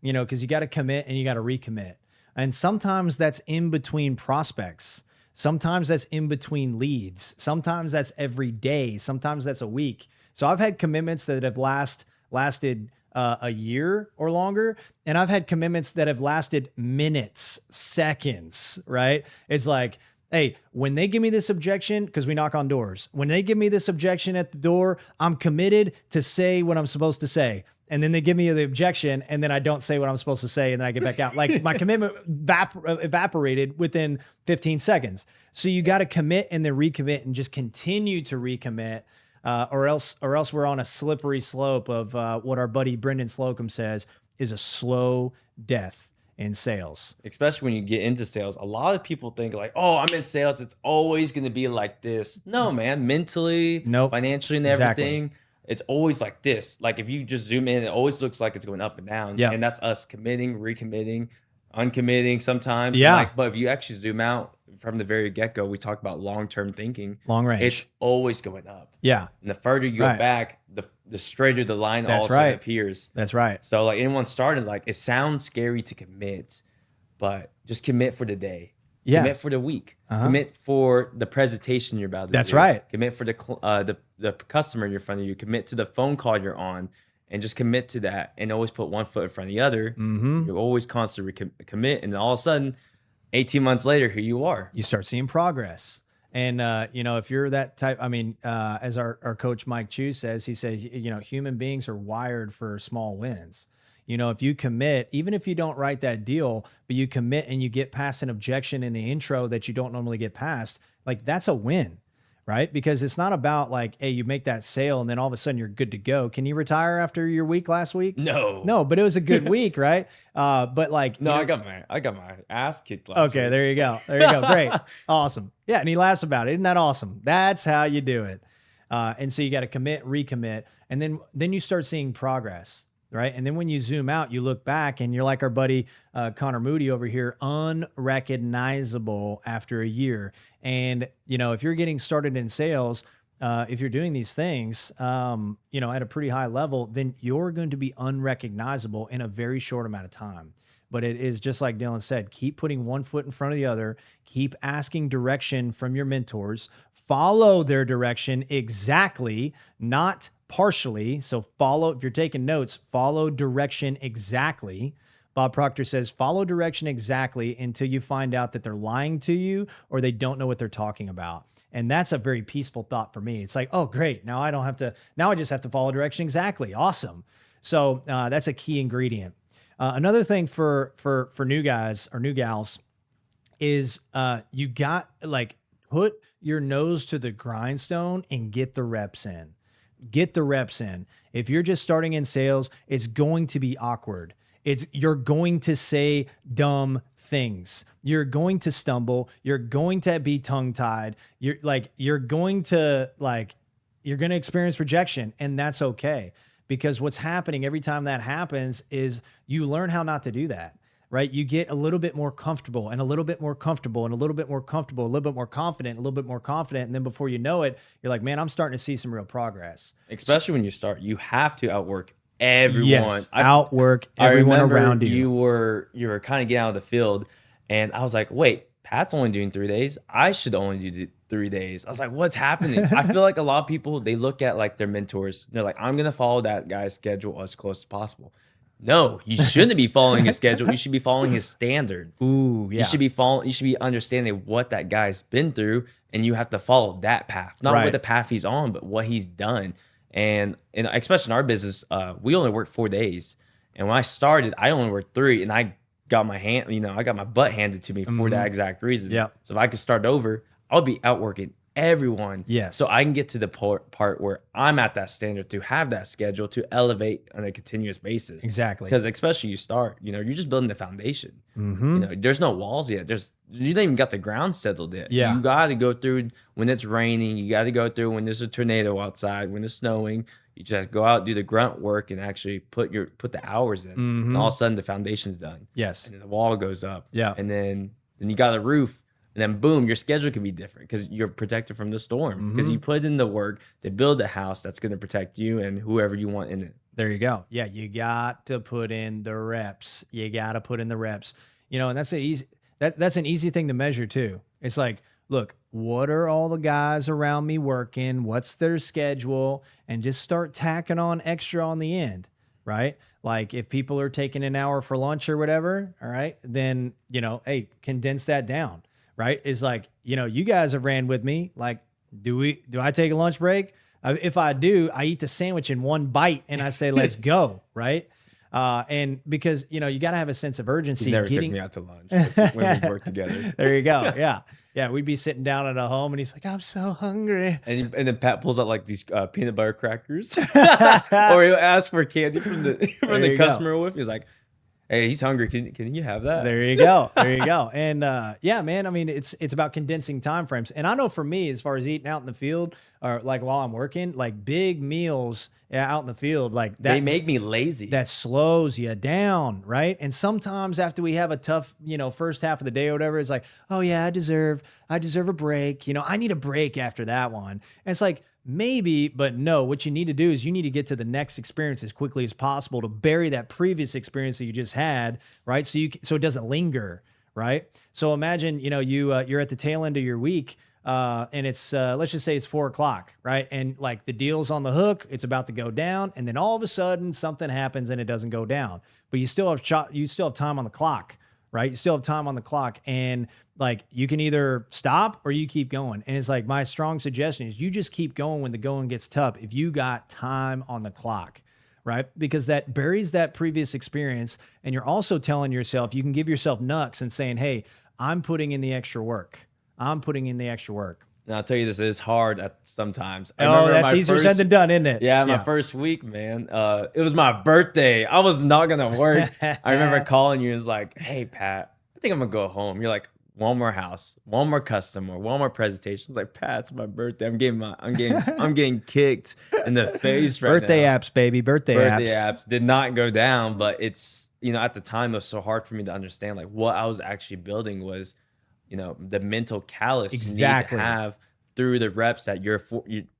[SPEAKER 1] Because you got to commit and you got to recommit. And sometimes that's in between prospects. Sometimes that's in between leads. Sometimes that's every day. Sometimes that's a week. So I've had commitments that have lasted a year or longer. And I've had commitments that have lasted minutes, seconds, right? It's like, hey, when they give me this objection, because we knock on doors, when they give me this objection at the door, I'm committed to say what I'm supposed to say. And then they give me the objection, and then I don't say what I'm supposed to say, and then I get back out. Like my commitment evaporated within 15 seconds. So you got to commit and then recommit and just continue to recommit, or else we're on a slippery slope of what our buddy Brendan Slocum says is a slow death in sales.
[SPEAKER 2] Especially when you get into sales, a lot of people think like, oh, I'm in sales, it's always going to be like this. No, man, mentally, financially, and everything. It's always like this. Like if you just zoom in, it always looks like it's going up and down.
[SPEAKER 1] Yeah.
[SPEAKER 2] And that's us committing, recommitting, uncommitting sometimes.
[SPEAKER 1] Yeah.
[SPEAKER 2] But if you actually zoom out from the very get-go, we talk about long-term thinking.
[SPEAKER 1] Long range.
[SPEAKER 2] It's always going up.
[SPEAKER 1] Yeah.
[SPEAKER 2] And the further you go back, the straighter the line all of a sudden appears.
[SPEAKER 1] That's right.
[SPEAKER 2] So like anyone started, like it sounds scary to commit, but just commit for the day.
[SPEAKER 1] Yeah.
[SPEAKER 2] Commit for the week. Commit for the presentation you're about to do.
[SPEAKER 1] That's right.
[SPEAKER 2] Commit for the customer in front of you. Commit to the phone call you're on, and just commit to that. And always put one foot in front of the other. You always constantly commit, and then all of a sudden, 18 months later, here you are.
[SPEAKER 1] You start seeing progress. And if you're that type, as our coach Mike Chu says, he said, human beings are wired for small wins. If you commit, even if you don't write that deal, but you commit and you get past an objection in the intro that you don't normally get past, like that's a win, right? Because it's not about like, hey, you make that sale and then all of a sudden you're good to go. Can you retire after your week last week? No, but it was a good week, right? But like,
[SPEAKER 2] no, I got my ass kicked last week.
[SPEAKER 1] Okay, there you go. Great. Awesome. Yeah. And he laughs about it. Isn't that awesome? That's how you do it. And so you got to commit, recommit, and then you start seeing progress. Right. And then when you zoom out, you look back and you're like our buddy Connor Moody over here, unrecognizable after a year. And, if you're getting started in sales, if you're doing these things, at a pretty high level, then you're going to be unrecognizable in a very short amount of time. But it is just like Dylan said, keep putting one foot in front of the other, keep asking direction from your mentors, follow their direction exactly, not partially. So if you're taking notes, follow direction exactly. Bob Proctor says, follow direction exactly until you find out that they're lying to you or they don't know what they're talking about. And that's a very peaceful thought for me. It's like, oh, great. Now I just have to follow direction exactly. Awesome. So that's a key ingredient. Another thing for new guys or new gals is you got put your nose to the grindstone and get the reps in. Get the reps in. If you're just starting in sales, it's going to be awkward. You're going to say dumb things. You're going to stumble. You're going to be tongue-tied. You're going to experience rejection, and that's okay. Because what's happening every time that happens is you learn how not to do that. Right? You get a little bit more comfortable and a little bit more comfortable and a little bit more comfortable, a little bit more confident, a little bit more confident. And then before you know it, you're like, man, I'm starting to see some real progress.
[SPEAKER 2] Especially when you start, you have to outwork everyone.
[SPEAKER 1] Yes, outwork everyone around you.
[SPEAKER 2] You were kind of getting out of the field, and I was like, wait, Pat's only doing 3 days. I should only do 3 days. I was like, what's happening? I feel like a lot of people, they look at like their mentors. They're like, I'm going to follow that guy's schedule as close as possible. No, you shouldn't be following his schedule. You should be following his standard.
[SPEAKER 1] Ooh, yeah.
[SPEAKER 2] You should be understanding what that guy's been through, and you have to follow that path. Not
[SPEAKER 1] Right.
[SPEAKER 2] what the path he's on, but what he's done. And especially in our business, we only work 4 days. And when I started, I only worked 3, and I got I got my butt handed to me for that exact reason.
[SPEAKER 1] Yep.
[SPEAKER 2] So if I could start over, I'll be outworking everyone.
[SPEAKER 1] Yes.
[SPEAKER 2] So I can get to the part where I'm at that standard to have that schedule to elevate on a continuous basis.
[SPEAKER 1] Exactly.
[SPEAKER 2] Because especially you start, you're just building the foundation.
[SPEAKER 1] Mm-hmm.
[SPEAKER 2] There's no walls yet. You don't even got the ground settled yet.
[SPEAKER 1] Yeah.
[SPEAKER 2] You got to go through when it's raining. You got to go through when there's a tornado outside, when it's snowing. You just go out, do the grunt work, and actually put the hours in. And all of a sudden, the foundation's done.
[SPEAKER 1] Yes.
[SPEAKER 2] And then the wall goes up.
[SPEAKER 1] Yeah.
[SPEAKER 2] And then you got a roof. And then boom, your schedule can be different because you're protected from the storm. Because you put in the work to build a house that's going to protect you and whoever you want in it.
[SPEAKER 1] There you go. Yeah, you got to put in the reps. You got to put in the reps. And that's that's an easy thing to measure too. It's like, look, what are all the guys around me working? What's their schedule? And just start tacking on extra on the end, right? Like if people are taking an hour for lunch or whatever, all right, then, hey, condense that down, right? It's like, you guys have ran with me. Like, do I take a lunch break? If I do, I eat the sandwich in one bite and I say, let's go, right? And because, you got to have a sense of urgency.
[SPEAKER 2] He never took me out to lunch when we worked together.
[SPEAKER 1] There you go. Yeah. Yeah. We'd be sitting down at a home and he's like, I'm so hungry.
[SPEAKER 2] And then Pat pulls out like these peanut butter crackers. Or he'll ask for candy from the customer with. He's like, hey, he's hungry. Can you have that?
[SPEAKER 1] There you go. There you go. And yeah, man, I mean, it's about condensing time frames. And I know for me, as far as eating out in the field or like while I'm working, like big meals out in the field, like that,
[SPEAKER 2] they make me lazy.
[SPEAKER 1] That slows you down, right? And sometimes after we have a tough, first half of the day or whatever, it's like, oh yeah, I deserve a break. I need a break after that one. And it's like, maybe, but no, what you need to do is you need to get to the next experience as quickly as possible to bury that previous experience that you just had, right? So it doesn't linger, right? So imagine, you're at the tail end of your week, and it's, let's just say it's 4:00, right? And like the deal's on the hook, it's about to go down. And then all of a sudden something happens and it doesn't go down, but you still have time on the clock, right? You still have time on the clock, and like you can either stop or you keep going. And it's like my strong suggestion is you just keep going when the going gets tough if you got time on the clock, right? Because that buries that previous experience. And you're also telling yourself, you can give yourself knucks and saying, hey, I'm putting in the extra work. I'm putting in the extra work.
[SPEAKER 2] And I'll tell you this, is hard sometimes.
[SPEAKER 1] That's easier said than done, isn't it?
[SPEAKER 2] Yeah, my first week, man. It was my birthday. I was not gonna work. I remember calling you and was like, hey Pat, I think I'm gonna go home. You're like, one more house, one more customer, one more presentation. I was like, Pat, it's my birthday. I'm getting kicked in the face right
[SPEAKER 1] birthday
[SPEAKER 2] now.
[SPEAKER 1] Apps, baby. Birthday apps
[SPEAKER 2] did not go down, but it's, at the time it was so hard for me to understand like what I was actually building was, the mental callus you need to have through the reps that you're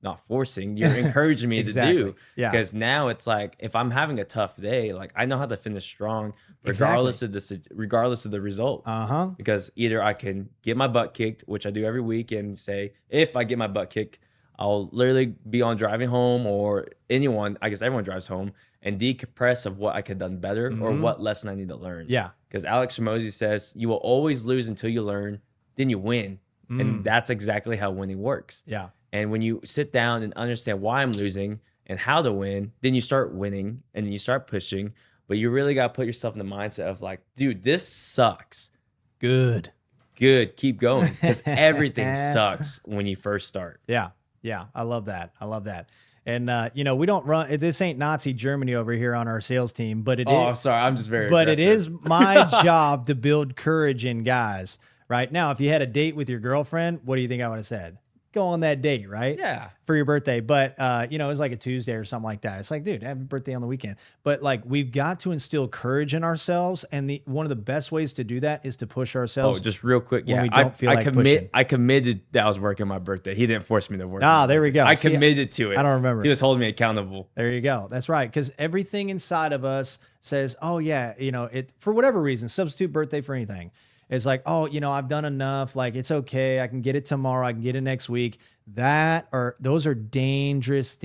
[SPEAKER 2] not forcing, you're encouraging me to do.
[SPEAKER 1] Yeah.
[SPEAKER 2] Because now it's like, if I'm having a tough day, like I know how to finish strong regardless of the result. Because either I can get my butt kicked, which I do every week, and say, if I get my butt kicked, I'll literally be on driving home, or I guess everyone drives home, and decompress of what I could have done better or what lesson I need to learn.
[SPEAKER 1] Yeah.
[SPEAKER 2] Because Alex Hormozy says, you will always lose until you learn, then you win. And that's exactly how winning works.
[SPEAKER 1] Yeah.
[SPEAKER 2] And when you sit down and understand why I'm losing and how to win, then you start winning and then you start pushing. But you really got to put yourself in the mindset of like, dude, this sucks.
[SPEAKER 1] Good.
[SPEAKER 2] Keep going. Because everything sucks when you first start.
[SPEAKER 1] Yeah. Yeah. I love that. And, we don't run, this ain't Nazi Germany over here on our sales team, but it is.
[SPEAKER 2] Oh, sorry. I'm just very
[SPEAKER 1] But
[SPEAKER 2] aggressive.
[SPEAKER 1] it is my job to build courage in guys. Right now, if you had a date with your girlfriend, what do you think I would have said? Go on that date, right?
[SPEAKER 2] Yeah.
[SPEAKER 1] For your birthday. But, it was like a Tuesday or something like that. It's like, dude, have a birthday on the weekend. But like, we've got to instill courage in ourselves. And one of the best ways to do that is to push ourselves.
[SPEAKER 2] Oh, just real quick.
[SPEAKER 1] When
[SPEAKER 2] Yeah.
[SPEAKER 1] we don't feel like pushing.
[SPEAKER 2] I committed that I was working my birthday. He didn't force me to work.
[SPEAKER 1] Ah, there we go.
[SPEAKER 2] I committed to it.
[SPEAKER 1] I don't remember.
[SPEAKER 2] He was holding me accountable.
[SPEAKER 1] There you go. That's right. Because everything inside of us says, oh, yeah, it for whatever reason, substitute birthday for anything. It's like, oh, I've done enough. Like, it's okay. I can get it tomorrow. I can get it next week. Those are dangerous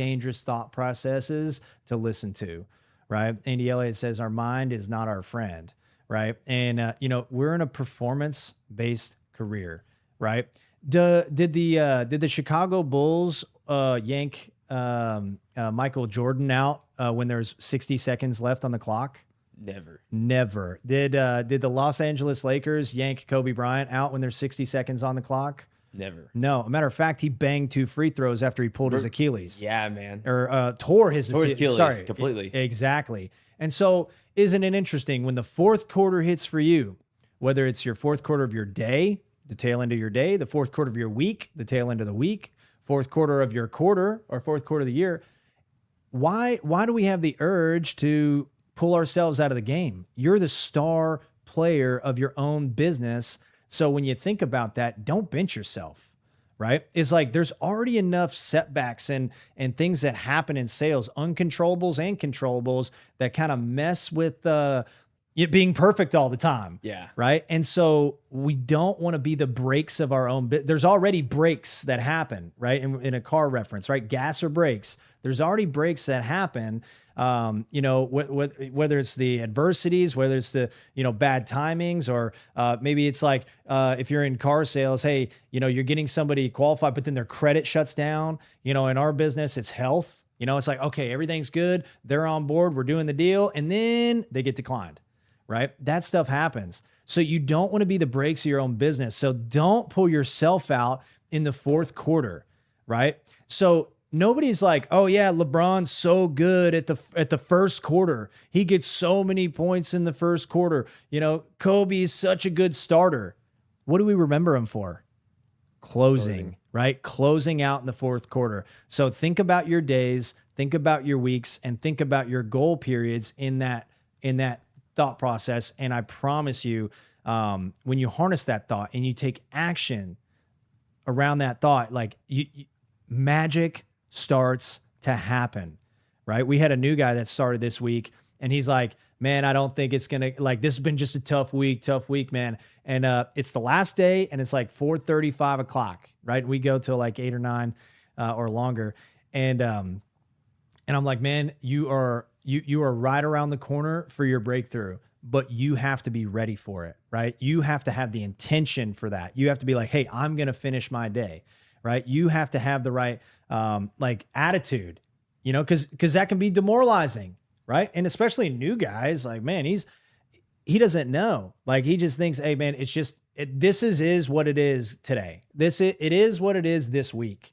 [SPEAKER 1] thought processes to listen to, right? Andy Elliott says our mind is not our friend, right? And we're in a performance-based career, right? Did the Chicago Bulls yank Michael Jordan out when there's 60 seconds left on the clock? Never. Did the Los Angeles Lakers yank Kobe Bryant out when there's 60 seconds on the clock?
[SPEAKER 2] Never.
[SPEAKER 1] No. A matter of fact, he banged 2 free throws after he pulled his Achilles.
[SPEAKER 2] Yeah, man.
[SPEAKER 1] Or tore his
[SPEAKER 2] Achilles.
[SPEAKER 1] Sorry,
[SPEAKER 2] completely.
[SPEAKER 1] Exactly. And so, isn't it interesting when the fourth quarter hits for you, whether it's your fourth quarter of your day, the tail end of your day, the fourth quarter of your week, the tail end of the week, fourth quarter of your quarter, or fourth quarter of the year, why do we have the urge to pull ourselves out of the game? You're the star player of your own business. So when you think about that, don't bench yourself, right? It's like there's already enough setbacks and things that happen in sales, uncontrollables and controllables, that kind of mess with it being perfect all the time.
[SPEAKER 2] Yeah.
[SPEAKER 1] Right. And so we don't want to be the brakes of our own. There's already brakes that happen, right? In a car reference, right? Gas or brakes. There's already brakes that happen. Whether it's the adversities, whether it's the, bad timings, or maybe it's like if you're in car sales, hey, you're getting somebody qualified, but then their credit shuts down. In our business, it's health. It's like, okay, everything's good. They're on board. We're doing the deal. And then they get declined, right? That stuff happens. So you don't want to be the brakes of your own business. So don't pull yourself out in the fourth quarter, right? So nobody's like, oh yeah, LeBron's so good at the first quarter. He gets so many points in the first quarter. Kobe's such a good starter. What do we remember him for? Closing, right? Closing out in the fourth quarter. So think about your days, think about your weeks, and think about your goal periods in that thought process. And I promise you, when you harness that thought and you take action around that thought, like magic starts to happen, right? We had a new guy that started this week, and he's like, man, I don't think it's going to, like, this has been just a tough week, man. And it's the last day, and it's like 4:30, 5 o'clock, right? We go till like 8 or 9 or longer. And I'm like, man, you are right around the corner for your breakthrough, but you have to be ready for it, right? You have to have the intention for that. You have to be like, hey, I'm going to finish my day, right? You have to have the right attitude, because that can be demoralizing, right? And especially new guys, like, man, he doesn't know. Like, he just thinks, hey, man, it's just, this is what it is today. It is what it is this week.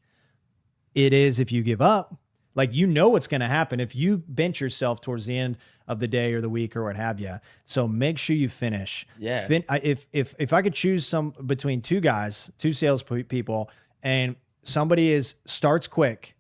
[SPEAKER 1] It is if you give up. Like, what's going to happen if you bench yourself towards the end of the day or the week or what have you. So make sure you finish.
[SPEAKER 2] Yeah.
[SPEAKER 1] If I could choose between two sales people, and somebody starts quick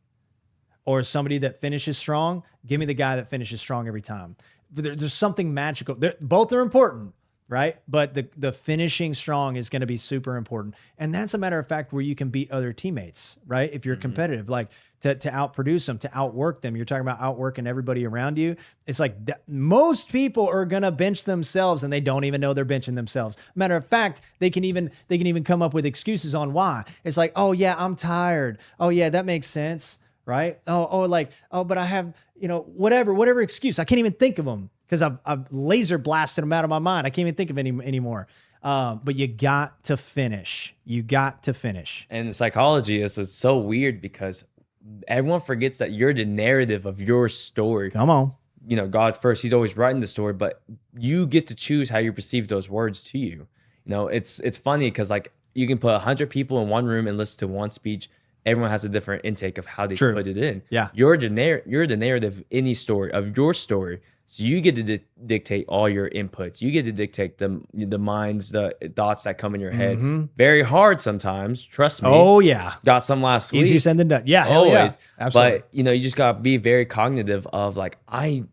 [SPEAKER 1] or somebody that finishes strong, give me the guy that finishes strong every time. There's something magical. Both are important, right? But the finishing strong is going to be super important. And that's a matter of fact where you can beat other teammates, right? If you're competitive, like to outproduce them, to outwork them. You're talking about outworking everybody around you. It's like most people are going to bench themselves, and they don't even know they're benching themselves. Matter of fact, they can even come up with excuses on why. It's like, oh yeah, I'm tired. Oh yeah, that makes sense, right? But I have, whatever excuse. I can't even think of them because I've laser blasted them out of my mind. I can't even think of any anymore. But you got to finish. And
[SPEAKER 2] the psychology is so weird because everyone forgets that you're the narrative of your story.
[SPEAKER 1] Come on.
[SPEAKER 2] God first, he's always writing the story, but you get to choose how you perceive those words to you. It's funny because, like, you can put 100 people in one room and listen to one speech. Everyone has a different intake of how they put it in.
[SPEAKER 1] Yeah.
[SPEAKER 2] You're the narrative of any story, of your story. So you get to dictate all your inputs. You get to dictate the minds, the thoughts that come in your head. Very hard sometimes. Trust me.
[SPEAKER 1] Oh yeah.
[SPEAKER 2] Got some last week.
[SPEAKER 1] Easier said than done. Yeah.
[SPEAKER 2] Always.
[SPEAKER 1] Yeah. Absolutely.
[SPEAKER 2] But you just got to be very cognitive of, like, I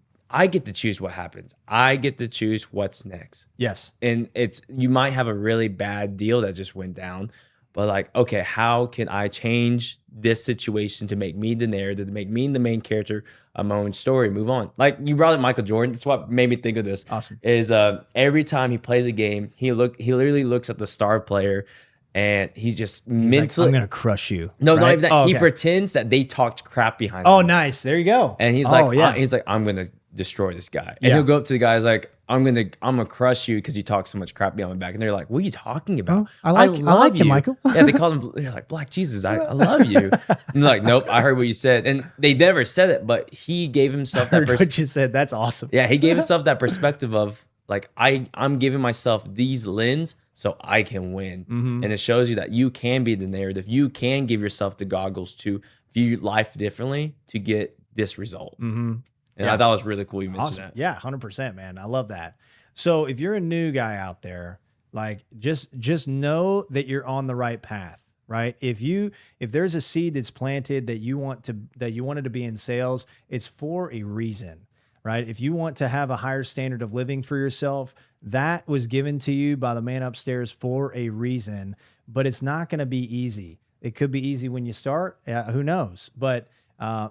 [SPEAKER 2] get to choose what happens. I get to choose what's next.
[SPEAKER 1] Yes.
[SPEAKER 2] And you might have a really bad deal that just went down, but, like, okay, how can I change this situation to make me the narrative, to make me the main character of my own story, move on? Like, you brought up Michael Jordan. That's what made me think of this.
[SPEAKER 1] Awesome.
[SPEAKER 2] Is every time he plays a game, he literally looks at the star player, and he's just mentally,
[SPEAKER 1] like, I'm gonna crush you.
[SPEAKER 2] No,
[SPEAKER 1] right?
[SPEAKER 2] not even that. He pretends that they talked crap behind him.
[SPEAKER 1] Oh, nice. There you go.
[SPEAKER 2] And he's like, I'm gonna destroy this guy. And he'll go up to the guys like, I'm gonna crush you because you talk so much crap behind my back. And they're like, what are you talking about?
[SPEAKER 3] I like you, Michael.
[SPEAKER 2] Yeah, they call him, they're like, Black Jesus, I love you. And they're like, nope, I heard what you said. And they never said it, but he gave himself that
[SPEAKER 1] what you said. That's awesome.
[SPEAKER 2] Yeah, he gave himself that perspective of like, I'm giving myself these lens so I can win. And it shows you that you can be the narrative. You can give yourself the goggles to view life differently to get this result. And I thought it was really cool you mentioned that.
[SPEAKER 1] Yeah, 100%, man. I love that. So if you're a new guy out there, like just know that you're on the right path, right? If there's a seed that's planted that you wanted to be in sales, it's for a reason, right? If you want to have a higher standard of living for yourself, that was given to you by the man upstairs for a reason, but it's not going to be easy. It could be easy when you start, who knows, but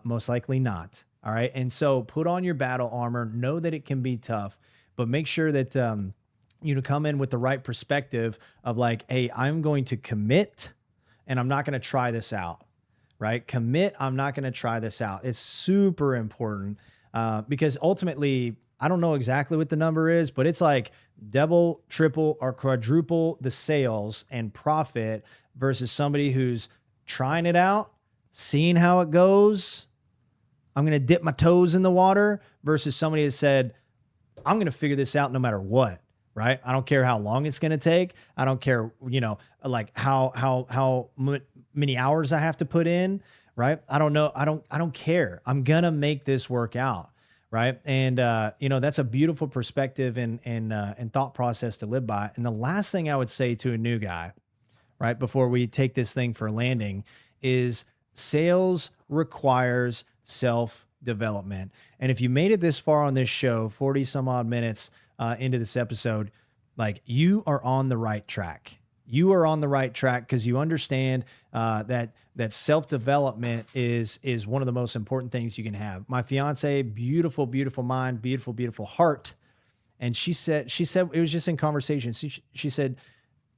[SPEAKER 1] most likely not. All right. And so put on your battle armor, know that it can be tough, but make sure that you come in with the right perspective of like, hey, I'm going to commit and I'm not going to try this out, right? Commit, I'm not going to try this out. It's super important because ultimately, I don't know exactly what the number is, but it's like double, triple, or quadruple the sales and profit versus somebody who's trying it out, seeing how it goes. I'm going to dip my toes in the water versus somebody that said, I'm going to figure this out no matter what, right? I don't care how long it's going to take. I don't care, like how many hours I have to put in, right? I don't know. I don't care. I'm going to make this work out, right? And, that's a beautiful perspective and thought process to live by. And the last thing I would say to a new guy, right, before we take this thing for a landing is sales requires self-development. And if you made it this far on this show, 40 some odd minutes into this episode, like you are on the right track. You are on the right track because you understand that self-development is one of the most important things you can have. My fiance, beautiful, beautiful mind, beautiful, beautiful heart. And she said, it was just in conversation. She said,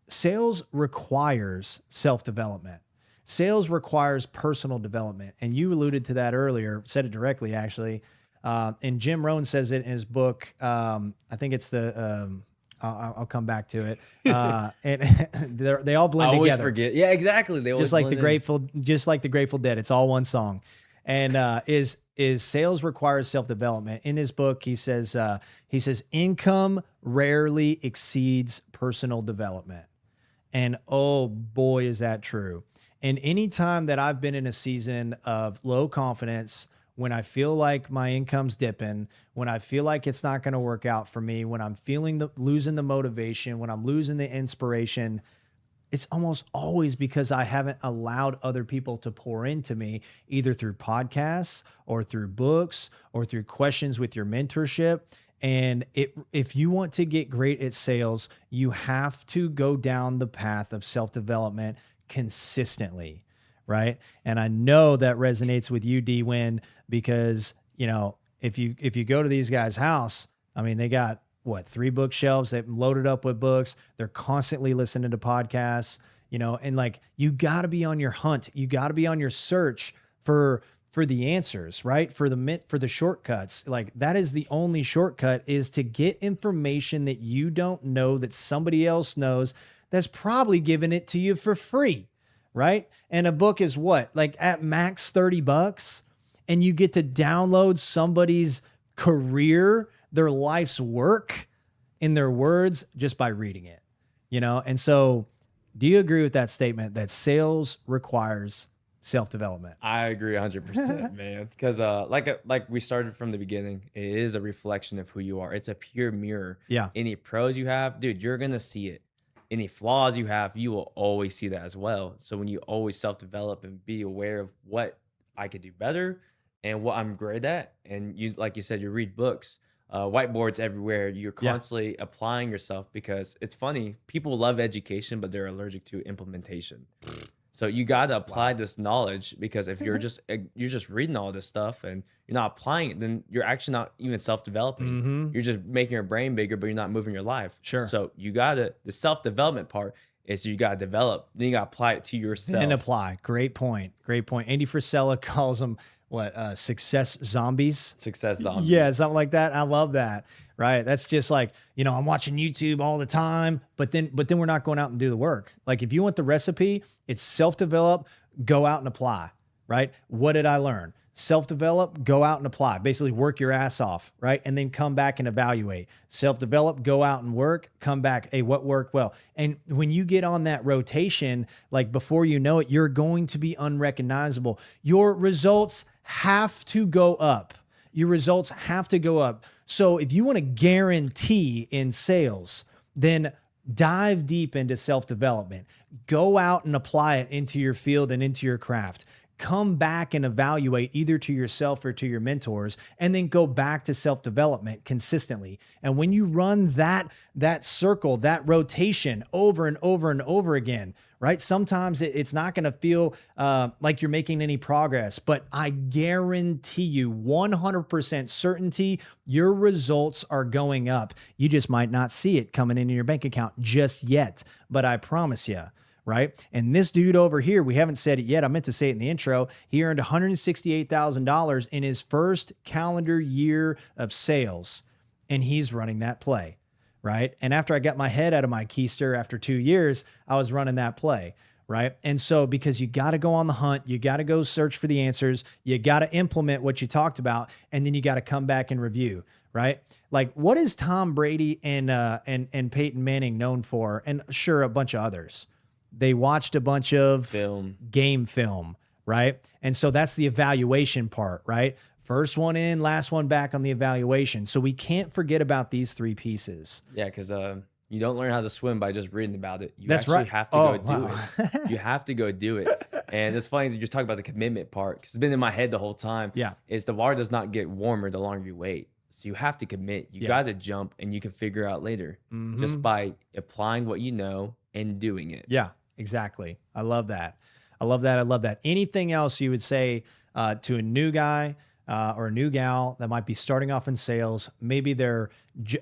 [SPEAKER 1] sales requires self-development. Sales requires personal development. And you alluded to that earlier, said it directly, actually. And Jim Rohn says it in his book. I think it's I'll come back to it. And they all blend together.
[SPEAKER 2] I always forget. Yeah, exactly. They always
[SPEAKER 1] just like the Grateful Dead. It's all one song. And is sales requires self-development. In his book, he says income rarely exceeds personal development. And oh boy, is that true. And anytime that I've been in a season of low confidence, when I feel like my income's dipping, when I feel like it's not going to work out for me, when I'm losing the motivation, when I'm losing the inspiration, it's almost always because I haven't allowed other people to pour into me, either through podcasts or through books or through questions with your mentorship. And if you want to get great at sales, you have to go down the path of self-development consistently, right? And I know that resonates with you, D-Win, because, if you go to these guys' house, I mean, they got, 3 bookshelves. They've loaded up with books. They're constantly listening to podcasts, and like, you got to be on your hunt. You got to be on your search for the answers, right? For the shortcuts. Like, that is the only shortcut, is to get information that you don't know that somebody else knows that's probably giving it to you for free, right? And a book is what? Like at max $30, and you get to download somebody's career, their life's work in their words just by reading it, And so do you agree with that statement that sales requires self-development?
[SPEAKER 2] I agree 100%, man. Because like we started from the beginning, it is a reflection of who you are. It's a pure mirror.
[SPEAKER 1] Yeah.
[SPEAKER 2] Any pros you have, dude, you're going to see it. Any flaws you have, you will always see that as well. So when you always self-develop and be aware of what I could do better and what I'm great at, and you, like you said, you read books, whiteboards everywhere, you're constantly applying yourself, because it's funny, people love education, but they're allergic to implementation. So you got to apply this knowledge, because if you're just reading all this stuff and you're not applying it, then you're actually not even self-developing. You're just making your brain bigger, but you're not moving your life.
[SPEAKER 1] Sure.
[SPEAKER 2] So the self-development part is you got to develop, then you got to apply it to yourself.
[SPEAKER 1] And apply. Great point. Andy Frisella calls them success zombies.
[SPEAKER 2] Success zombies.
[SPEAKER 1] Yeah, something like that. I love that. Right. That's just like, I'm watching YouTube all the time, but then we're not going out and do the work. Like if you want the recipe, it's self-develop, go out and apply, right? What did I learn? Self-develop, go out and apply. Basically work your ass off, right? And then come back and evaluate. Self-develop, go out and work, come back. Hey, what worked well? And when you get on that rotation, like before you know it, you're going to be unrecognizable. Your results have to go up. Your results have to go up. So if you want to guarantee in sales, then dive deep into self-development. Go out and apply it into your field and into your craft. Come back and evaluate either to yourself or to your mentors, and then go back to self-development consistently. And when you run that circle, that rotation over and over and over again, right? Sometimes it's not going to feel like you're making any progress, but I guarantee you 100% certainty, your results are going up. You just might not see it coming into your bank account just yet, but I promise you. Right. And this dude over here, we haven't said it yet. I meant to say it in the intro. He earned $168,000 in his first calendar year of sales, and he's running that play. Right. And after I got my head out of my keister after 2 years, I was running that play. Right. And so because you got to go on the hunt, you got to go search for the answers, you got to implement what you talked about, and then you got to come back and review. Right. Like what is Tom Brady and Peyton Manning known for? And sure, a bunch of others. They watched a bunch of game film, right? And so that's the evaluation part, right? First one in, last one back on the evaluation. So we can't forget about these three pieces.
[SPEAKER 2] Yeah, because you don't learn how to swim by just reading about it. You
[SPEAKER 1] That's
[SPEAKER 2] actually
[SPEAKER 1] right.
[SPEAKER 2] have to go do it. You have to go do it. And it's funny that you just talk about the commitment part, because it's been in my head the whole time.
[SPEAKER 1] Yeah.
[SPEAKER 2] Is the water does not get warmer the longer you wait. So you have to commit. You got to jump, and you can figure out later just by applying what you know and doing it.
[SPEAKER 1] Yeah. Exactly. I love that. I love that. I love that. Anything else you would say to a new guy or a new gal that might be starting off in sales? Maybe they're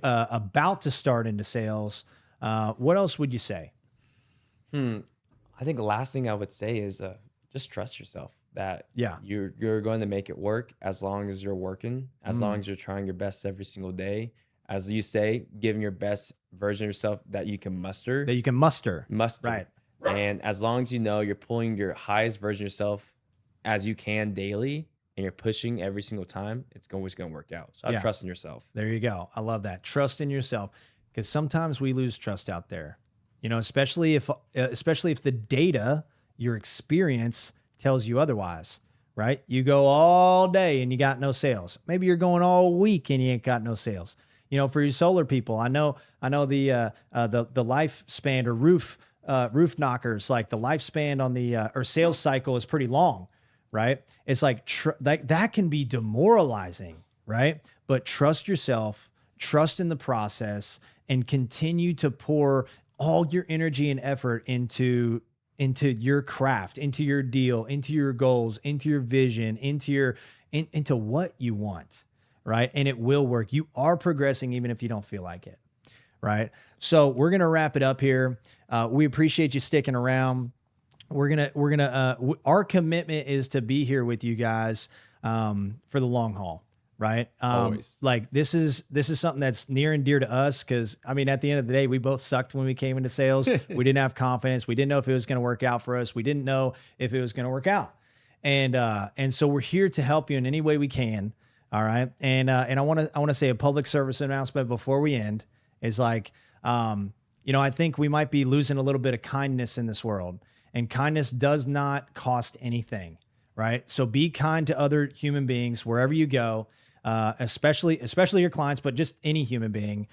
[SPEAKER 1] about to start into sales. What else would you say?
[SPEAKER 2] I think the last thing I would say is just trust yourself that you're going to make it work as long as you're working, as long as you're trying your best every single day. As you say, giving your best version of yourself that you can muster.
[SPEAKER 1] That you can muster.
[SPEAKER 2] Right. And as long as you know you're pulling your highest version of yourself as you can daily, and you're pushing every single time, it's always going to work out. So I trust in yourself.
[SPEAKER 1] There you go. I love that. Trust in yourself, because sometimes we lose trust out there. Especially if the data, your experience tells you otherwise. Right? You go all day and you got no sales. Maybe you're going all week and you ain't got no sales. For your solar people, I know the lifespan or roof knockers, like the lifespan on the or sales cycle is pretty long, right? It's like that can be demoralizing, right? But trust yourself, trust in the process, and continue to pour all your energy and effort into your craft, into your deal, into your goals, into your vision, into what you want, right? And it will work. You are progressing even if you don't feel like it. Right. So we're going to wrap it up here. We appreciate you sticking around. Our commitment is to be here with you guys for the long haul. Right.
[SPEAKER 2] Always.
[SPEAKER 1] Like this is something that's near and dear to us. Cause at the end of the day, we both sucked when we came into sales. We didn't have confidence. We didn't know if it was going to work out for us. We didn't know if it was going to work out. And so we're here to help you in any way we can. All right. And I want to say a public service announcement before we end. Is like, I think we might be losing a little bit of kindness in this world, and kindness does not cost anything, right? So be kind to other human beings wherever you go, especially your clients, but just any human being.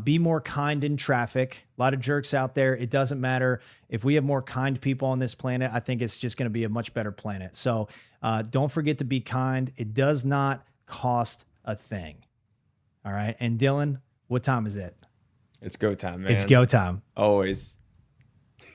[SPEAKER 1] Be more kind in traffic. A lot of jerks out there. It doesn't matter. If we have more kind people on this planet, I think it's just going to be a much better planet. So don't forget to be kind. It does not cost a thing. All right. And Dylan, what time is it?
[SPEAKER 2] It's go time, man.
[SPEAKER 1] It's go time.
[SPEAKER 2] Always.